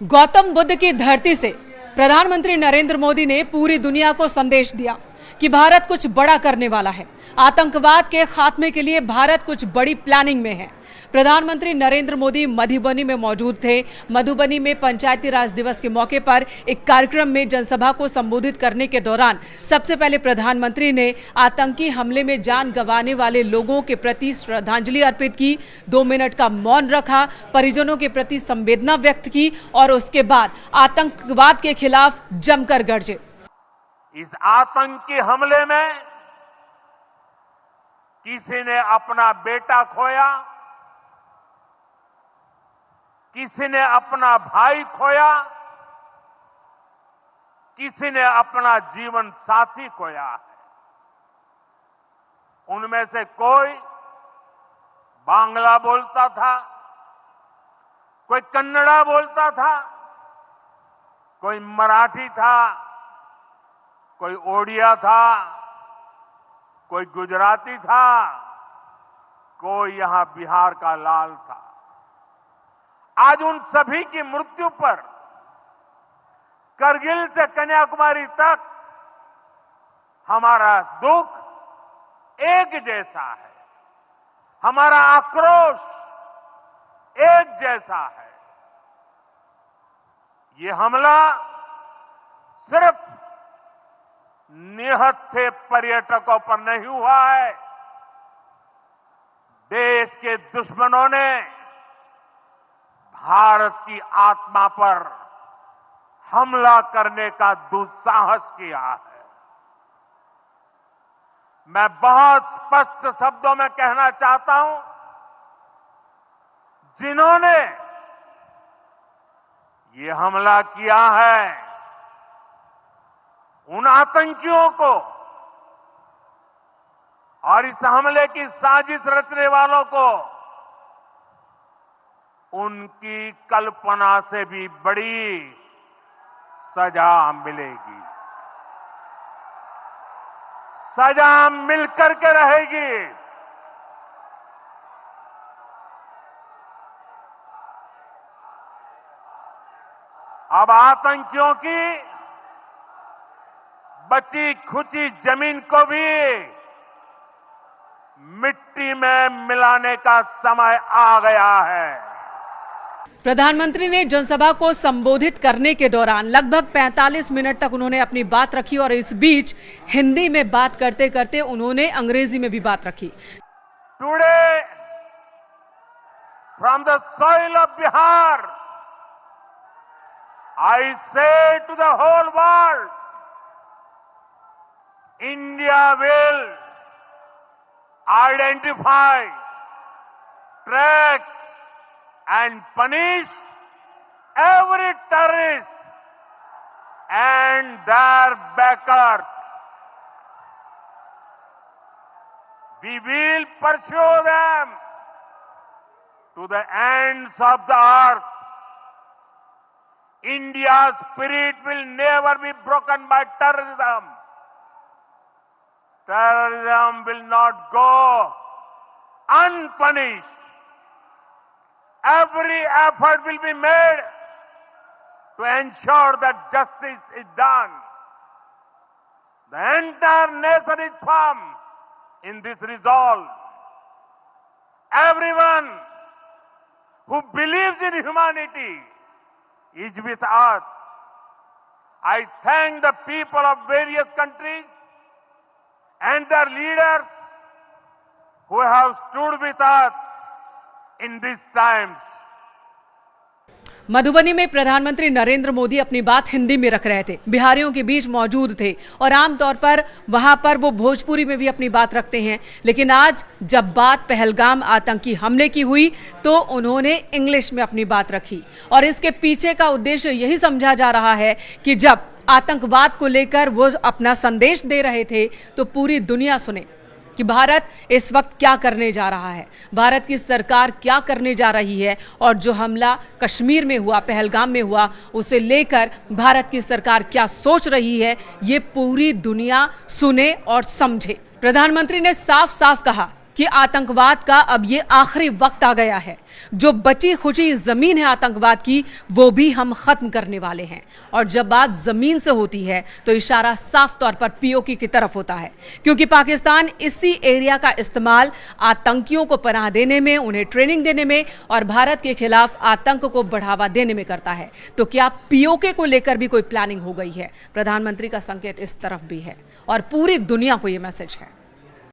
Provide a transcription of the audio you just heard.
गौतम बुद्ध की धरती से प्रधानमंत्री नरेंद्र मोदी ने पूरी दुनिया को संदेश दिया कि भारत कुछ बड़ा करने वाला है। आतंकवाद के खात्मे के लिए भारत कुछ बड़ी प्लानिंग में है। प्रधानमंत्री नरेंद्र मोदी मधुबनी में मौजूद थे। मधुबनी में पंचायती राज दिवस के मौके पर एक कार्यक्रम में जनसभा को संबोधित करने के दौरान सबसे पहले प्रधानमंत्री ने आतंकी हमले में जान गंवाने वाले लोगों के प्रति श्रद्धांजलि अर्पित की, 2 मिनट का मौन रखा, परिजनों के प्रति संवेदना व्यक्त की और उसके बाद आतंकवाद के खिलाफ जमकर गरजे। इस आतंकी हमले में किसी ने अपना बेटा खोया, किसी ने अपना भाई खोया, किसी ने अपना जीवन साथी खोया है। उनमें से कोई बांग्ला बोलता था, कोई कन्नड़ा बोलता था, कोई मराठी था, कोई ओडिया था, कोई गुजराती था, कोई यहां बिहार का लाल था। आज उन सभी की मृत्यु पर करगिल से कन्याकुमारी तक हमारा दुख एक जैसा है, हमारा आक्रोश एक जैसा है। ये हमला सिर्फ निहत्थे पर्यटकों पर नहीं हुआ है, देश के दुश्मनों ने भारत की आत्मा पर हमला करने का दुस्साहस किया है। मैं बहुत स्पष्ट शब्दों में कहना चाहता हूं, जिन्होंने ये हमला किया है, उन आतंकियों को और इस हमले की साजिश रचने वालों को उनकी कल्पना से भी बड़ी सजा मिलेगी। सजा मिलकर के रहेगी। अब आतंकियों की बची खुची जमीन को भी मिट्टी में मिलाने का समय आ गया है। प्रधानमंत्री ने जनसभा को संबोधित करने के दौरान लगभग 45 मिनट तक उन्होंने अपनी बात रखी और इस बीच हिंदी में बात करते करते उन्होंने अंग्रेजी में भी बात रखी। Today from the soil of Bihar I say to the whole world, India will identify, track and punish every terrorist and their backers. We will pursue them to the ends of the earth. India's spirit will never be broken by terrorism. Terrorism will not go unpunished. Every effort will be made to ensure that justice is done. The entire nation is firm in this resolve. Everyone who believes in humanity is with us. I thank the people of various countries and their leaders who have stood with us in these times. Madhubani में प्रधानमंत्री नरेंद्र मोदी अपनी बात हिंदी में रख रहे थे, बिहारियों के बीच मौजूद थे और आमतौर पर वहां पर वो भोजपुरी में भी अपनी बात रखते हैं, लेकिन आज जब बात पहलगाम आतंकी हमले की हुई तो उन्होंने इंग्लिश में अपनी बात रखी और इसके पीछे का उद्देश्य यही समझा जा रहा है कि जब आतंकवाद को लेकर वो अपना संदेश दे रहे थे तो पूरी दुनिया सुने कि भारत इस वक्त क्या करने जा रहा है, भारत की सरकार क्या करने जा रही है और जो हमला कश्मीर में हुआ, पहलगाम में हुआ, उसे लेकर भारत की सरकार क्या सोच रही है, ये पूरी दुनिया सुने और समझे। प्रधानमंत्री ने साफ साफ कहा कि आतंकवाद का अब ये आखिरी वक्त आ गया है। जो बची खुची जमीन है आतंकवाद की, वो भी हम खत्म करने वाले हैं। और जब बात जमीन से होती है तो इशारा साफ तौर पर पीओके की तरफ होता है, क्योंकि पाकिस्तान इसी एरिया का इस्तेमाल आतंकियों को पनाह देने में, उन्हें ट्रेनिंग देने में और भारत के खिलाफ आतंक को बढ़ावा देने में करता है। तो क्या पीओके को लेकर भी कोई प्लानिंग हो गई है? प्रधानमंत्री का संकेत इस तरफ भी है और पूरी दुनिया को यह मैसेज है।